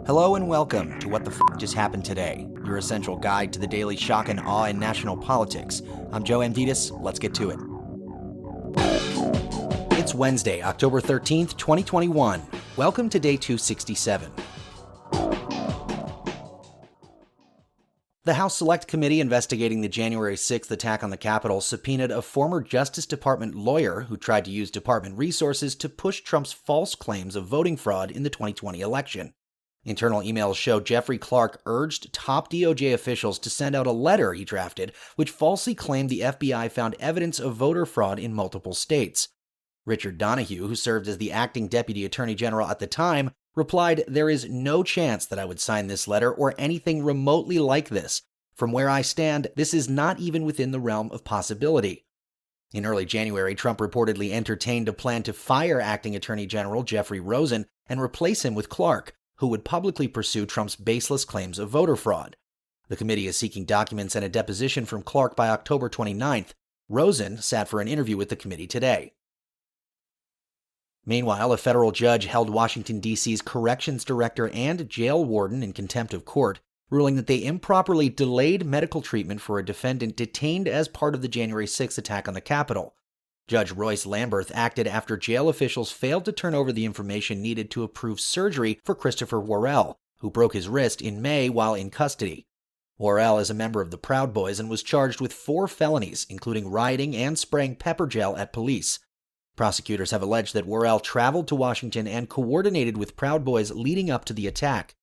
Hello and welcome to What the F*** Just Happened Today, your essential guide to the daily shock and awe in national politics. I'm Joe Amditis. Let's get to it. It's Wednesday, October 13th, 2021. Welcome to day 267. The House Select Committee investigating the January 6th attack on the Capitol subpoenaed a former Justice Department lawyer who tried to use department resources to push Trump's false claims of voting fraud in the 2020 election. Internal emails show Jeffrey Clark urged top DOJ officials to send out a letter he drafted, which falsely claimed the FBI found evidence of voter fraud in multiple states. Richard Donahue, who served as the acting deputy attorney general at the time, replied, "There is no chance that I would sign this letter or anything remotely like this. From where I stand, this is not even within the realm of possibility." In early January, Trump reportedly entertained a plan to fire acting attorney general Jeffrey Rosen and replace him with Clark, who would publicly pursue Trump's baseless claims of voter fraud. The committee is seeking documents and a deposition from Clark by October 29th. Rosen sat for an interview with the committee today. Meanwhile, a federal judge held Washington, D.C.'s corrections director and jail warden in contempt of court, ruling that they improperly delayed medical treatment for a defendant detained as part of the January 6th attack on the Capitol. Judge Royce Lamberth acted after jail officials failed to turn over the information needed to approve surgery for Christopher Worrell, who broke his wrist in May while in custody. Worrell is a member of the Proud Boys and was charged with 4 felonies, including rioting and spraying pepper gel at police. Prosecutors have alleged that Worrell traveled to Washington and coordinated with Proud Boys leading up to the attack.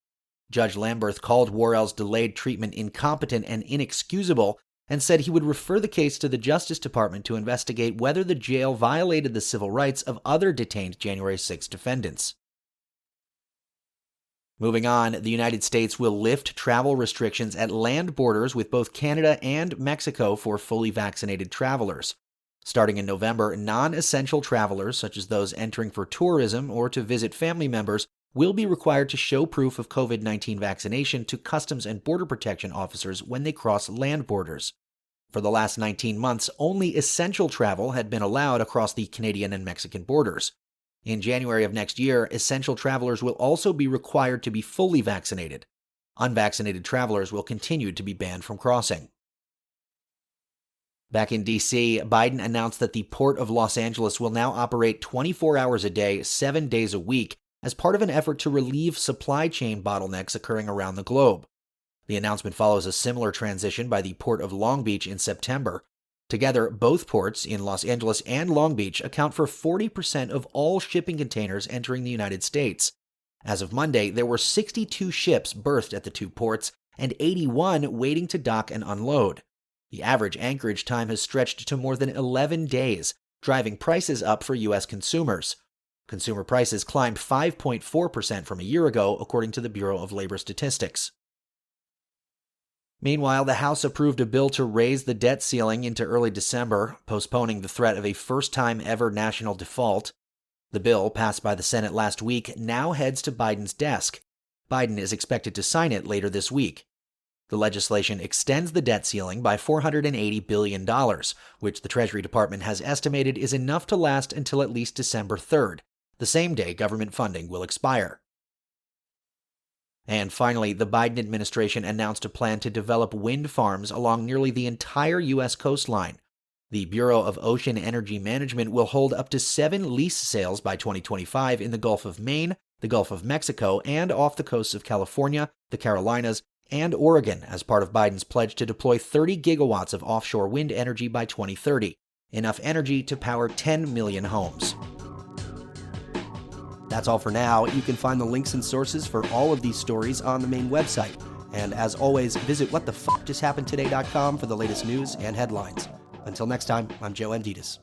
Judge Lamberth called Worrell's delayed treatment incompetent and inexcusable, and said he would refer the case to the Justice Department to investigate whether the jail violated the civil rights of other detained January 6 defendants. Moving on, the United States will lift travel restrictions at land borders with both Canada and Mexico for fully vaccinated travelers. Starting in November, non-essential travelers, such as those entering for tourism or to visit family members, will be required to show proof of COVID-19 vaccination to Customs and Border Protection officers when they cross land borders. For the last 19 months, only essential travel had been allowed across the Canadian and Mexican borders. In January of next year, essential travelers will also be required to be fully vaccinated. Unvaccinated travelers will continue to be banned from crossing. Back in D.C., Biden announced that the Port of Los Angeles will now operate 24 hours a day, 7 days a week, as part of an effort to relieve supply chain bottlenecks occurring around the globe. The announcement follows a similar transition by the Port of Long Beach in September. Together, both ports in Los Angeles and Long Beach account for 40% of all shipping containers entering the United States. As of Monday, there were 62 ships berthed at the 2 ports and 81 waiting to dock and unload. The average anchorage time has stretched to more than 11 days, driving prices up for U.S. consumers. Consumer prices climbed 5.4% from a year ago, according to the Bureau of Labor Statistics. Meanwhile, the House approved a bill to raise the debt ceiling into early December, postponing the threat of a first-time ever national default. The bill, passed by the Senate last week, now heads to Biden's desk. Biden is expected to sign it later this week. The legislation extends the debt ceiling by $480 billion, which the Treasury Department has estimated is enough to last until at least December 3rd, the same day government funding will expire. And finally, the Biden administration announced a plan to develop wind farms along nearly the entire U.S. coastline. The Bureau of Ocean Energy Management will hold up to 7 lease sales by 2025 in the Gulf of Maine, the Gulf of Mexico, and off the coasts of California, the Carolinas, and Oregon as part of Biden's pledge to deploy 30 gigawatts of offshore wind energy by 2030, enough energy to power 10 million homes. That's all for now. You can find the links and sources for all of these stories on the main website. And as always, visit whatthefjusthappenedtoday.com for the latest news and headlines. Until next time, I'm Joe Amditis.